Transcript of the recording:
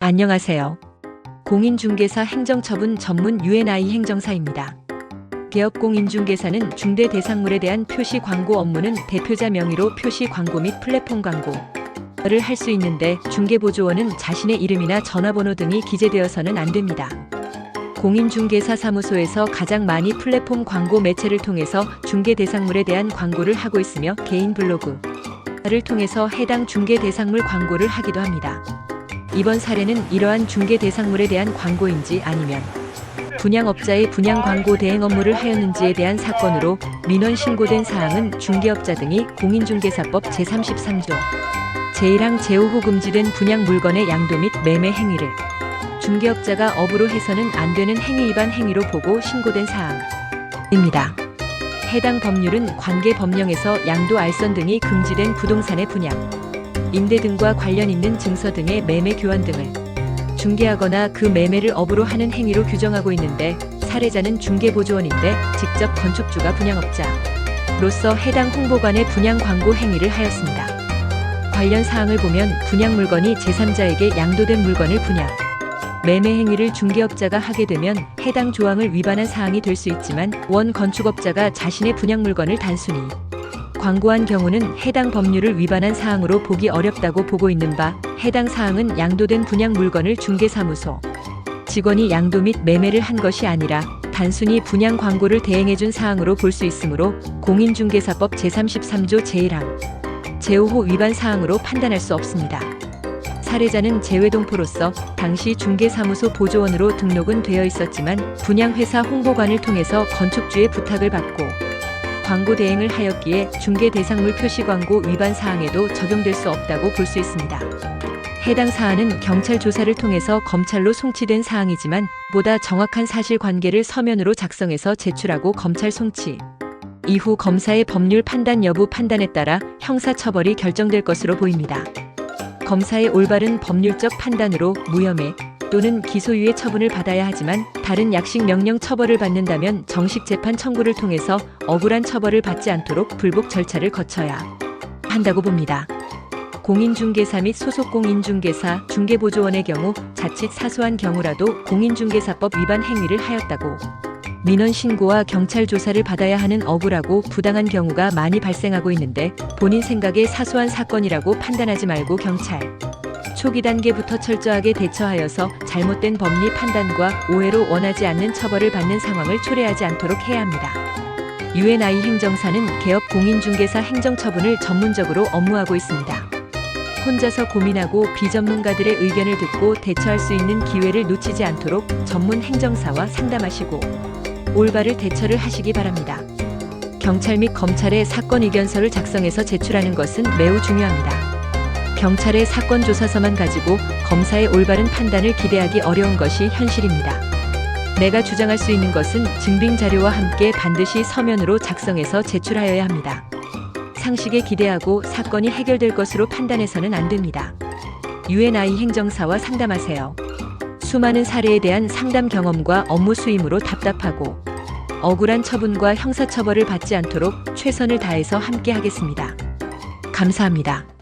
안녕하세요. 공인중개사 행정처분 전문 UNI 행정사입니다. 개업공인중개사는 중대 대상물에 대한 표시 광고 업무는 대표자 명의로 표시 광고 및 플랫폼 광고를 할 수 있는데 중개보조원은 자신의 이름이나 전화번호 등이 기재되어서는 안 됩니다. 공인중개사 사무소에서 가장 많이 플랫폼 광고 매체를 통해서 중개 대상물에 대한 광고를 하고 있으며 개인 블로그를 통해서 해당 중개 대상물 광고를 하기도 합니다. 이번 사례는 이러한 중개 대상물에 대한 광고인지 아니면 분양업자의 분양 광고 대행 업무를 하였는지에 대한 사건으로 민원 신고된 사항은 중개업자 등이 공인중개사법 제33조 제1항 제5호 금지된 분양 물건의 양도 및 매매 행위를 중개업자가 업으로 해서는 안 되는 행위 위반 행위로 보고 신고된 사항입니다. 해당 법률은 관계법령에서 양도 알선 등이 금지된 부동산의 분양, 임대 등과 관련 있는 증서 등의 매매 교환 등을 중개하거나 그 매매를 업으로 하는 행위로 규정하고 있는데 사례자는 중개보조원인데 직접 건축주가 분양업자로서 해당 홍보관의 분양 광고 행위를 하였습니다. 관련 사항을 보면 분양 물건이 제3자에게 양도된 물건을 분양, 매매 행위를 중개업자가 하게 되면 해당 조항을 위반한 사항이 될 수 있지만 원 건축업자가 자신의 분양 물건을 단순히 광고한 경우는 해당 법률을 위반한 사항으로 보기 어렵다고 보고 있는 바 해당 사항은 양도된 분양 물건을 중개사무소 직원이 양도 및 매매를 한 것이 아니라 단순히 분양 광고를 대행해준 사항으로 볼 수 있으므로 공인중개사법 제33조 제1항 제5호 위반 사항으로 판단할 수 없습니다. 사례자는 재외동포로서 당시 중개사무소 보조원으로 등록은 되어 있었지만 분양회사 홍보관을 통해서 건축주의 부탁을 받고 광고 대행을 하였기에 중개 대상물 표시 광고 위반 사항에도 적용될 수 없다고 볼 수 있습니다. 해당 사안은 경찰 조사를 통해서 검찰로 송치된 사항이지만 보다 정확한 사실관계를 서면으로 작성해서 제출하고 검찰 송치 이후 검사의 법률 판단 여부 판단에 따라 형사처벌이 결정될 것으로 보입니다. 검사의 올바른 법률적 판단으로 무혐의 또는 기소유예 처분을 받아야 하지만 다른 약식 명령 처벌을 받는다면 정식 재판 청구를 통해서 억울한 처벌을 받지 않도록 불복 절차를 거쳐야 한다고 봅니다. 공인중개사 및 소속 공인중개사, 중개보조원의 경우 자칫 사소한 경우라도 공인중개사법 위반 행위를 하였다고 민원 신고와 경찰 조사를 받아야 하는 억울하고 부당한 경우가 많이 발생하고 있는데 본인 생각에 사소한 사건이라고 판단하지 말고 경찰 초기 단계부터 철저하게 대처하여서 잘못된 법리 판단과 오해로 원하지 않는 처벌을 받는 상황을 초래하지 않도록 해야 합니다. UNI 행정사는 개업 공인중개사 행정처분을 전문적으로 업무하고 있습니다. 혼자서 고민하고 비전문가들의 의견을 듣고 대처할 수 있는 기회를 놓치지 않도록 전문 행정사와 상담하시고 올바른 대처를 하시기 바랍니다. 경찰 및 검찰의 사건 의견서를 작성해서 제출하는 것은 매우 중요합니다. 경찰의 사건 조사서만 가지고 검사의 올바른 판단을 기대하기 어려운 것이 현실입니다. 내가 주장할 수 있는 것은 증빙 자료와 함께 반드시 서면으로 작성해서 제출하여야 합니다. 상식에 기대하고 사건이 해결될 것으로 판단해서는 안 됩니다. UNI 행정사와 상담하세요. 수많은 사례에 대한 상담 경험과 업무 수임으로 답답하고 억울한 처분과 형사처벌을 받지 않도록 최선을 다해서 함께 하겠습니다. 감사합니다.